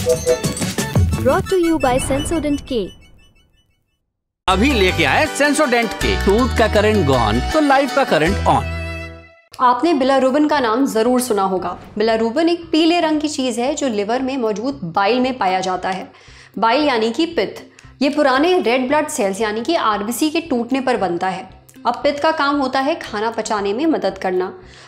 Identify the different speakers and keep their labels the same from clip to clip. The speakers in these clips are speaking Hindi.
Speaker 1: Brought to you by Sensodyne K।
Speaker 2: अभी लेके आए सेंसोडेंट के। टूथ का करंट गॉन तो लाइफ का करंट ऑन।
Speaker 3: आपने बिलारूबिन का नाम जरूर सुना होगा। बिलारूबिन एक पीले रंग की चीज है जो लिवर में मौजूद बाइल में पाया जाता है। बाइल यानी कि पित्त। ये पुराने रेड ब्लड सेल्स यानी कि आरबीसी के टूटने पर बनता है। अब पित्त का काम होता है खाना पचाने में मदद करना।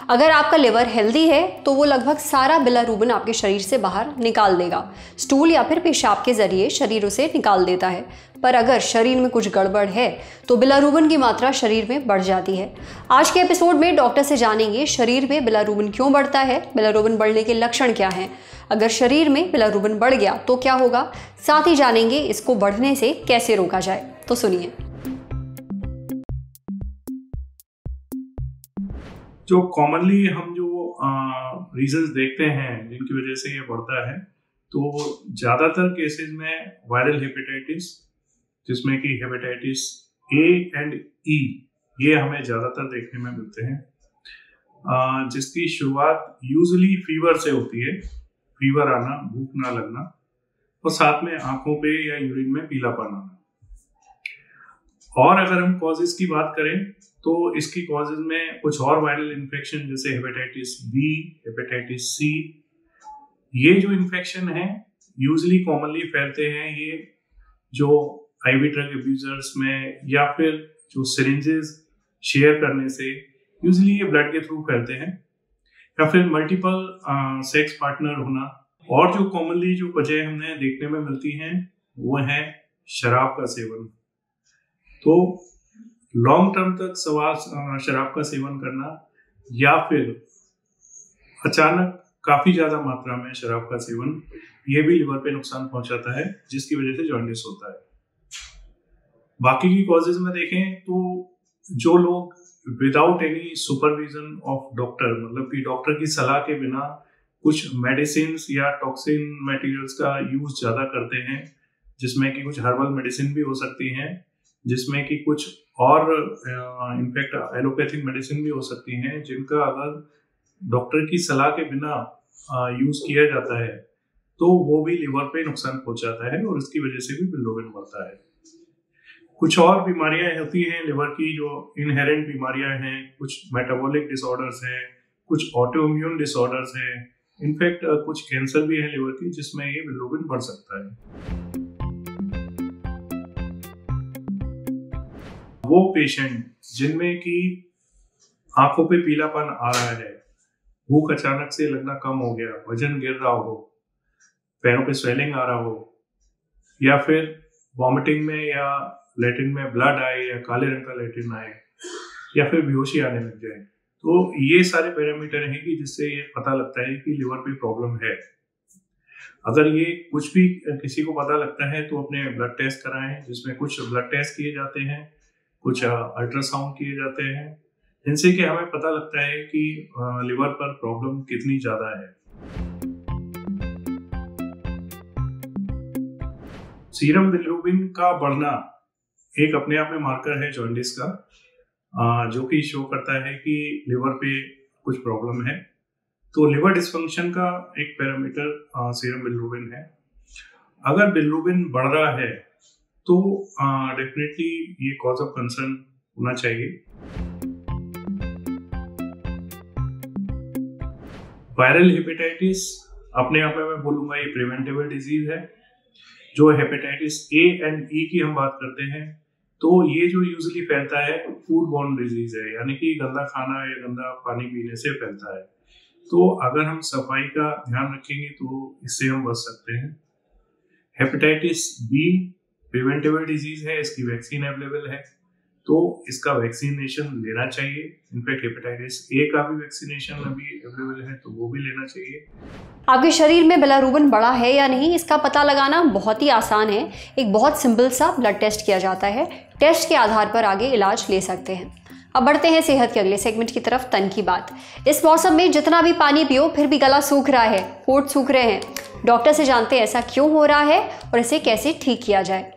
Speaker 3: अगर आपका लिवर हेल्दी है तो वो लगभग सारा बिलारूबिन आपके शरीर से बाहर निकाल देगा। स्टूल या फिर पेशाब के जरिए शरीर उसे निकाल देता है। पर अगर शरीर में कुछ गड़बड़ है तो बिलारूबिन की मात्रा शरीर में बढ़ जाती है। आज के एपिसोड में डॉक्टर से जानेंगे शरीर में बिलारूबिन क्यों बढ़ता है, बिलारूबिन बढ़ने के लक्षण क्या हैं, अगर शरीर में बिलारूबिन बढ़ गया तो क्या होगा, साथ ही जानेंगे इसको बढ़ने से कैसे रोका जाए। तो सुनिए।
Speaker 4: जो कॉमनली हम जो रीजंस देखते हैं जिनकी वजह से ये बढ़ता है, तो ज़्यादातर केसेस में वायरल हेपेटाइटिस, जिसमें कि हेपेटाइटिस ए एंड ई, ये हमें ज़्यादातर देखने में मिलते हैं, जिसकी शुरुआत यूजुअली फीवर से होती है। फीवर आना, भूख ना लगना और साथ में आंखों पे या यूरिन में पीलापन आना। और अगर हम कॉजेज की बात करें तो इसकी कॉजेज में कुछ और वायरल इन्फेक्शन जैसे हेपेटाइटिस बी, हेपेटाइटिस सी, ये जो इन्फेक्शन है यूजुअली कॉमनली फैलते हैं ये जो आईवी ड्रग अब्यूजर्स में या फिर जो सिरिंजेस शेयर करने से यूजुअली ये ब्लड के थ्रू फैलते हैं, या फिर मल्टीपल सेक्स पार्टनर होना। और जो कॉमनली जो वजह हमें देखने में मिलती हैं वो है शराब का सेवन। तो लॉन्ग टर्म तक शराब का सेवन करना या फिर अचानक काफी ज्यादा मात्रा में शराब का सेवन, ये भी लिवर पे नुकसान पहुंचाता है, जिसकी वजह से जॉन्डिस होता है। बाकी की कॉजेज में देखें तो जो लोग without any supervision of doctor, मतलब कि डॉक्टर की सलाह के बिना कुछ मेडिसिन या टॉक्सिन मटेरियल्स का यूज ज्यादा करते हैं, जिसमें कि कुछ हर्बल मेडिसिन भी हो सकती हैं, जिसमें कि कुछ और इनफैक्ट एलोपैथिक मेडिसिन भी हो सकती हैं, जिनका अगर डॉक्टर की सलाह के बिना यूज किया जाता है तो वो भी लिवर पे नुकसान पहुंचाता है और इसकी वजह से भी बिलिरुबिन बढ़ता है। कुछ और बीमारियां होती हैं लिवर की, जो इनहेरेंट बीमारियां हैं, कुछ मेटाबॉलिक डिसऑर्डर्स हैं, कुछ ऑटोइम्यून डिसऑर्डर्स हैं, इनफैक्ट कुछ कैंसर भी है लिवर की जिसमें ये बिलिरुबिन बढ़ सकता है। वो पेशेंट जिनमें कि आंखों पे पीलापन आ रहा है, भूख अचानक से लगना कम हो गया, वजन गिर रहा हो, पैरों पे स्वेलिंग आ रहा हो, या फिर वॉमिटिंग में या लैट्रिन में ब्लड आए या काले रंग का लैट्रिन आए, या फिर बेहोशी आने लग जाए, तो ये सारे पैरामीटर हैं कि जिससे ये पता लगता है कि लिवर पे प्रॉब्लम है। अगर ये कुछ भी किसी को पता लगता है तो अपने ब्लड टेस्ट कराएं, जिसमें कुछ ब्लड टेस्ट किए जाते हैं, कुछ अल्ट्रासाउंड किए जाते हैं, जिनसे कि हमें पता लगता है कि लिवर पर प्रॉब्लम कितनी ज्यादा है। सीरम बिलिरुबिन का बढ़ना एक अपने आप में मार्कर है जॉन्डिस का, जो कि शो करता है कि लिवर पे कुछ प्रॉब्लम है। तो लिवर डिस्फंक्शन का एक पैरामीटर सीरम बिलिरुबिन है। अगर बिलिरुबिन बढ़ रहा है तो डेफिनेटली ये कॉज ऑफ कंसर्न होना चाहिए। वायरल हेपेटाइटिस अपने आप में मैं बोलूंगा ये प्रिवेंटेबल डिजीज है। जो हेपेटाइटिस ए एंड ई की हम बात करते हैं तो ये जो यूजुअली फैलता है फूड बॉर्न डिजीज है, यानी कि गंदा खाना या गंदा पानी पीने से फैलता है। तो अगर हम सफाई का ध्यान रखेंगे तो इससे हम बच सकते हैं। हेपेटाइटिस बी प्रिवेंटेबल डिजीज है, इसकी वैक्सीन अवेलेबल है, तो इसका वैक्सीनेशन लेना चाहिए। इनफैक्ट हेपेटाइटिस ए का भी वैक्सीनेशन अभी अवेलेबल है, तो वो भी लेना चाहिए।
Speaker 3: आपके शरीर में बिलारूबिन बढ़ा है या नहीं, इसका पता लगाना बहुत ही आसान है। एक बहुत सिंपल सा ब्लड टेस्ट किया जाता है। टेस्ट के आधार पर आगे इलाज ले सकते हैं। अब बढ़ते हैं सेहत के अगले सेगमेंट की तरफ, तन की बात। इस मौसम में जितना भी पानी पियो फिर भी गला सूख रहा है, होंठ सूख रहे हैं। डॉक्टर से जानते हैं ऐसा क्यों हो रहा है और इसे कैसे ठीक किया जाए।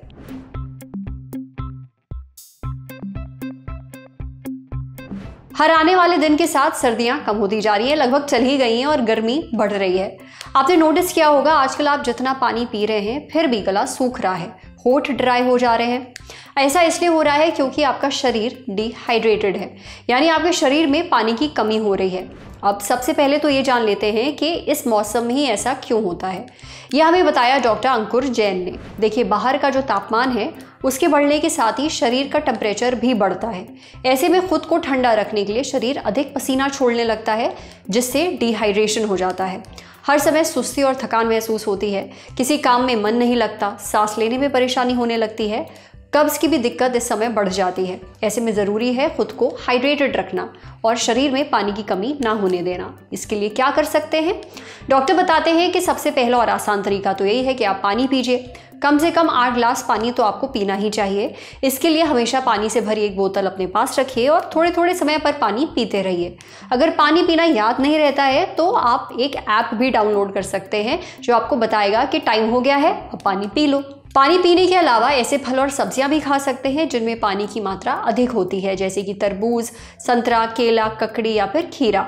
Speaker 3: हर आने वाले दिन के साथ सर्दियां कम होती जा रही हैं, लगभग चल ही गई हैं और गर्मी बढ़ रही है। आपने नोटिस किया होगा आजकल आप जितना पानी पी रहे हैं फिर भी गला सूख रहा है, होठ ड्राई हो जा रहे हैं। ऐसा इसलिए हो रहा है क्योंकि आपका शरीर डिहाइड्रेटेड है, यानी आपके शरीर में पानी की कमी हो रही है। अब सबसे पहले तो ये जान लेते हैं कि इस मौसम में ही ऐसा क्यों होता है। यह हमें बताया डॉक्टर अंकुर जैन ने। देखिए, बाहर का जो तापमान है उसके बढ़ने के साथ ही शरीर का टेम्परेचर भी बढ़ता है। ऐसे में खुद को ठंडा रखने के लिए शरीर अधिक पसीना छोड़ने लगता है, जिससे डिहाइड्रेशन हो जाता है। हर समय सुस्ती और थकान महसूस होती है, किसी काम में मन नहीं लगता, सांस लेने में परेशानी होने लगती है, कब्ज की भी दिक्कत इस समय बढ़ जाती है। ऐसे में ज़रूरी है खुद को हाइड्रेटेड रखना और शरीर में पानी की कमी ना होने देना। इसके लिए क्या कर सकते हैं? डॉक्टर बताते हैं कि सबसे पहला और आसान तरीका तो यही है कि आप पानी पीजिए। कम से कम 8 ग्लास पानी तो आपको पीना ही चाहिए। इसके लिए हमेशा पानी से भरी एक बोतल अपने पास रखिए और थोड़े थोड़े समय पर पानी पीते रहिए। अगर पानी पीना याद नहीं रहता है तो आप एक ऐप भी डाउनलोड कर सकते हैं जो आपको बताएगा कि टाइम हो गया है, अब पानी पी लो। पानी पीने के अलावा ऐसे फल और सब्जियां भी खा सकते हैं जिनमें पानी की मात्रा अधिक होती है, जैसे कि तरबूज, संतरा, केला, ककड़ी या फिर खीरा।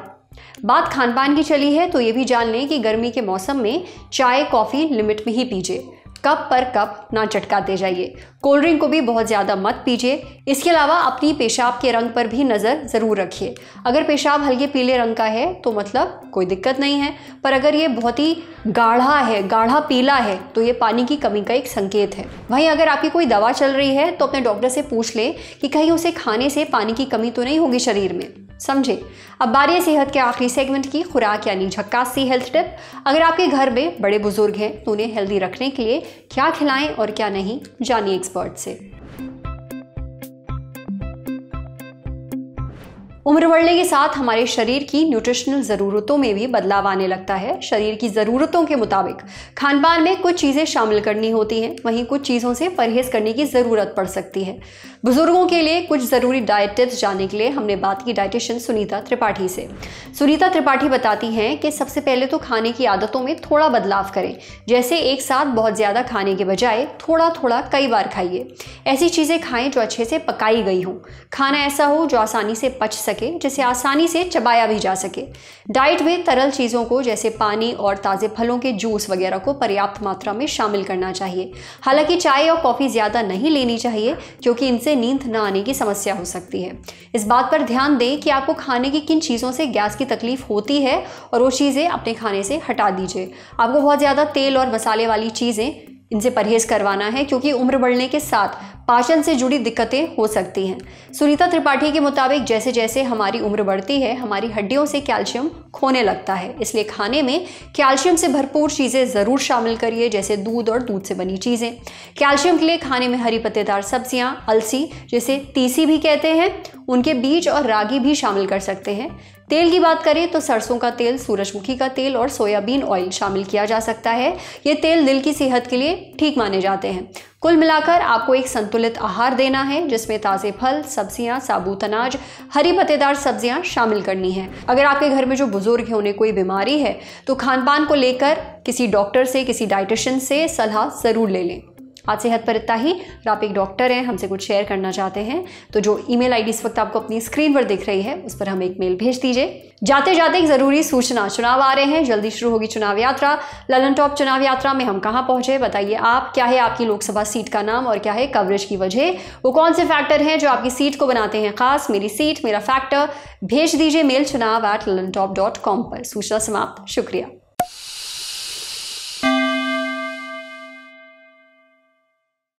Speaker 3: बात खान पान की चली है तो ये भी जान लें कि गर्मी के मौसम में चाय कॉफ़ी लिमिट में ही पीजिए। कप पर कप ना चटकाते जाइए। कोल्ड ड्रिंक को भी बहुत ज़्यादा मत पीजिए। इसके अलावा अपनी पेशाब के रंग पर भी नज़र ज़रूर रखिए। अगर पेशाब हल्के पीले रंग का है तो मतलब कोई दिक्कत नहीं है, पर अगर ये बहुत ही गाढ़ा है, गाढ़ा पीला है, तो ये पानी की कमी का एक संकेत है। वहीं अगर आपकी कोई दवा चल रही है तो अपने डॉक्टर से पूछ लें कि कहीं उसे खाने से पानी की कमी तो नहीं होगी शरीर में। समझे। अब बारी है सेहत के आखिरी सेगमेंट की, खुराक यानी झक्कास सी हेल्थ टिप। अगर आपके घर में बड़े बुजुर्ग हैं तो उन्हें हेल्दी रखने के लिए क्या खिलाएं और क्या नहीं, जानिए एक्सपर्ट से। उम्र बढ़ने के साथ हमारे शरीर की न्यूट्रिशनल ज़रूरतों में भी बदलाव आने लगता है। शरीर की ज़रूरतों के मुताबिक खान पान में कुछ चीज़ें शामिल करनी होती हैं, वहीं कुछ चीज़ों से परहेज़ करने की ज़रूरत पड़ सकती है। बुजुर्गों के लिए कुछ ज़रूरी डाइट टिप्स जानने के लिए हमने बात की डाइटिशियन सुनीता त्रिपाठी से। सुनीता त्रिपाठी बताती हैं कि सबसे पहले तो खाने की आदतों में थोड़ा बदलाव करें, जैसे एक साथ बहुत ज़्यादा खाने के बजाय थोड़ा थोड़ा कई बार खाइए। ऐसी चीज़ें खाएं जो अच्छे से पकाई गई हों। खाना ऐसा हो जो आसानी से पच सके, जिसे आसानी से चबाया भी जा सके। डाइट में तरल चीज़ों को जैसे पानी और ताज़े फलों के जूस वगैरह को पर्याप्त मात्रा में शामिल करना चाहिए। हालांकि चाय और कॉफ़ी ज़्यादा नहीं लेनी चाहिए क्योंकि इनसे नींद न आने की समस्या हो सकती है। इस बात पर ध्यान दें कि आपको खाने की किन चीज़ों से गैस की तकलीफ होती है और वो चीज़ें अपने खाने से हटा दीजिए। आपको बहुत ज़्यादा तेल और मसाले वाली चीज़ें, इनसे परहेज़ करवाना है क्योंकि उम्र बढ़ने के साथ पाचन से जुड़ी दिक्कतें हो सकती हैं। सुनीता त्रिपाठी के मुताबिक जैसे जैसे हमारी उम्र बढ़ती है हमारी हड्डियों से कैल्शियम खोने लगता है, इसलिए खाने में कैल्शियम से भरपूर चीज़ें ज़रूर शामिल करिए, जैसे दूध और दूध से बनी चीज़ें। कैल्शियम के लिए खाने में हरी पत्तेदार सब्जियां, अलसी जिसे तीसी भी कहते हैं, उनके बीज और रागी भी शामिल कर सकते हैं। तेल की बात करें तो सरसों का तेल, सूरजमुखी का तेल और सोयाबीन ऑयल शामिल किया जा सकता है। ये तेल दिल की सेहत के लिए ठीक माने जाते हैं। कुल मिलाकर आपको एक संतुलित आहार देना है जिसमें ताज़े फल, सब्जियां, साबुत अनाज, हरी पत्तेदार सब्जियां शामिल करनी है। अगर आपके घर में जो बुजुर्ग हैं उन्हें कोई बीमारी है तो खान पान को लेकर किसी डॉक्टर से, किसी डाइटिशियन से सलाह ज़रूर ले लें। आज सेहत पर इतना ही। अगर आप एक डॉक्टर हैं, हमसे कुछ शेयर करना चाहते हैं तो जो ईमेल आईडी इस वक्त आपको अपनी स्क्रीन पर दिख रही है उस पर हमें एक मेल भेज दीजिए। जाते जाते एक ज़रूरी सूचना, चुनाव आ रहे हैं, जल्दी शुरू होगी चुनाव यात्रा। ललन टॉप चुनाव यात्रा में हम कहां पहुंचे, बताइए आप। क्या है आपकी लोकसभा सीट का नाम और क्या है कवरेज की वजह? वो कौन से फैक्टर हैं जो आपकी सीट को बनाते हैं खास? मेरी सीट, मेरा फैक्टर। भेज दीजिए मेल चुनाव@lalontop.com पर। सूचना समाप्त। शुक्रिया।